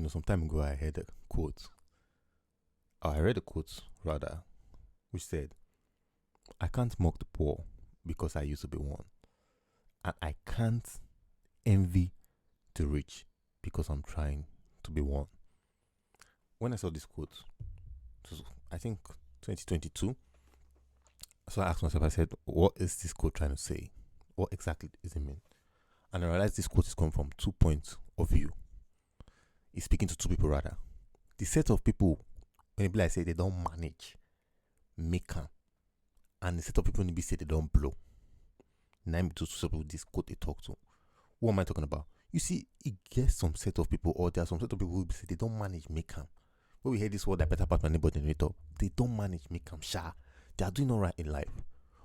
some time ago I heard a quote. I read a quote rather, which said, "I can't mock the poor because I used to be one, and I can't envy the rich because I'm trying to be one." When I saw this quote, it was, I think 2022. So I asked myself, I said, "What is this quote trying to say? What exactly does it mean?" And I realized this quote is coming from 2 points of view. It's speaking to two people rather. The set of people, when people like say they don't manage, make am, and the set of people when they say they don't blow. Nine to two people this quote they talk to. What am I talking about? You see, it gets some set of people, or there are some set of people who say they don't manage, make am. When we hear this word, I better part my neighbor generator. They don't manage, make am, sha. They are doing all right in life.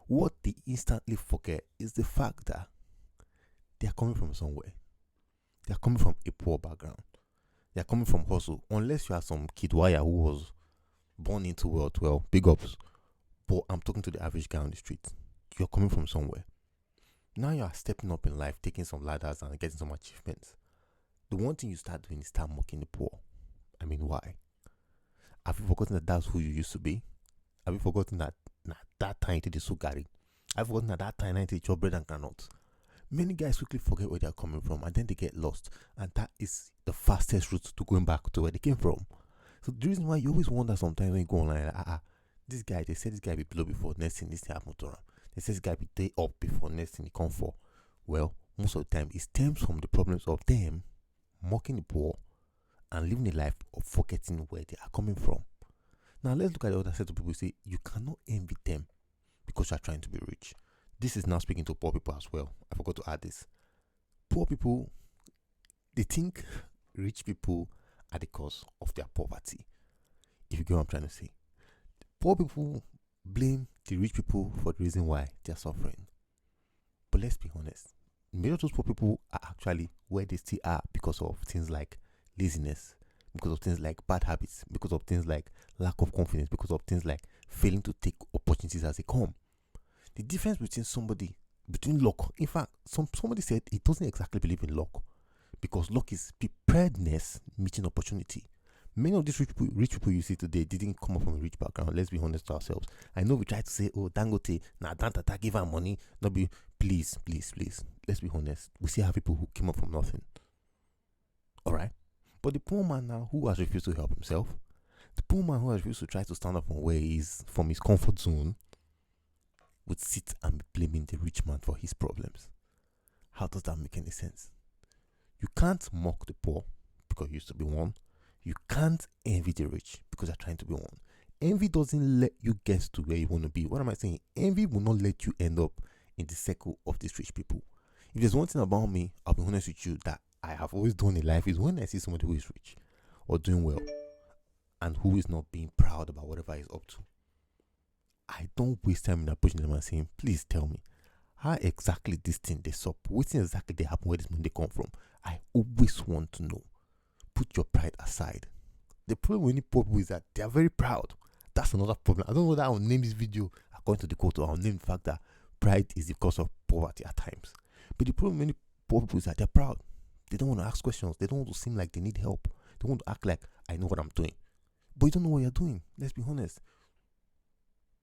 What they instantly forget is the fact that they are coming from somewhere. They are coming from a poor background. They are coming from hustle. Unless you are some kid wire who was born into wealth, well, big ups. But I'm talking to the average guy on the street. You're coming from somewhere. Now you are stepping up in life, taking some ladders and getting some achievements. The one thing you start doing is start mocking the poor. I mean, why? Have you forgotten that that's who you used to be? Have you forgotten that that time you did the sugari? Have you forgotten that time you did your bread and carrots? Many guys quickly forget where they are coming from and then they get lost. And that is the fastest route to going back to where they came from. So the reason why you always wonder sometimes when you go online, this guy, they said this guy be below before, next thing this thing happen to him. They say this guy be day up before, next thing he come for. Well, most of the time it stems from the problems of them mocking the poor and living a life of forgetting where they are coming from. Now let's look at the other set of people who say you cannot envy them because you are trying to be rich. This is now speaking to poor people as well. I forgot to add this. Poor people, they think rich people are the cause of their poverty. If you get what I'm trying to say. Poor people blame the rich people for the reason why they are suffering. But let's be honest. Many of those poor people are actually where they still are because of things like laziness, because of things like bad habits, because of things like lack of confidence, because of things like failing to take opportunities as they come. The difference between luck, in fact, somebody said he doesn't exactly believe in luck because luck is preparedness meeting opportunity. Many of these rich people you see today didn't come up from a rich background. Let's be honest to ourselves. I know we try to say, "Oh, Dangote, Dantata give her money." No, please. Let's be honest. We still have people who came up from nothing. All right, but the poor man now who has refused to help himself, the poor man who has refused to try to stand up from where he is, from his comfort zone, would sit and be blaming the rich man for his problems. How does that make any sense? You can't mock the poor because you used to be one. You can't envy the rich because you're trying to be one. Envy doesn't let you get to where you want to be. What am I saying? Envy will not let you end up in the circle of these rich people. If there's one thing about me, I'll be honest with you, that I have always done in life is when I see somebody who is rich or doing well and who is not being proud about whatever he's up to, I don't waste time in approaching them and saying, "Please tell me how exactly this thing they sup, what exactly they happen, where this money they come from." I always want to know. Put your pride aside. The problem with any poor people is that they are very proud. That's another problem. I don't know that I'll name this video according to the quote, or I'll name the fact that pride is the cause of poverty at times. But the problem with many poor people is that they're proud. They don't want to ask questions. They don't want to seem like they need help. They want to act like, "I know what I'm doing." But you don't know what you're doing. Let's be honest.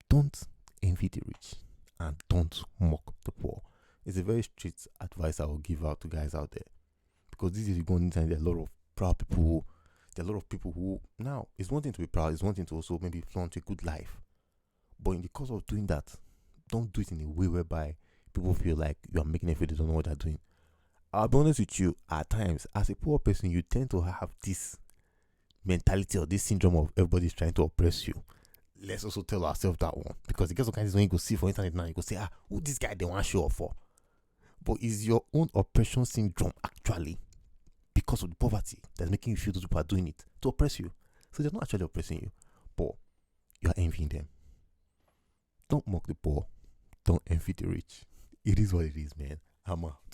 Don't envy the rich and don't mock the poor. It's a very strict advice I will give out to guys out there. Because this is going into there are a lot of proud people. There are a lot of people who, now, it's one thing to be proud, it's one thing to also maybe flaunt a good life. But in the course of doing that, don't do it in a way whereby people feel like you are making it feel they don't know what they're doing. I'll be honest with you, at times, as a poor person, you tend to have this mentality or this syndrome of everybody's trying to oppress you. Let's also tell ourselves that one. Because the guys of kinds when you go see for internet now, you go say, who this guy they want to show off for? But is your own oppression syndrome actually because of the poverty that's making you feel those people are doing it to oppress you? So they're not actually oppressing you, but you are envying them. Don't mock the poor. Don't envy the rich. It is what it is, man. I'm out.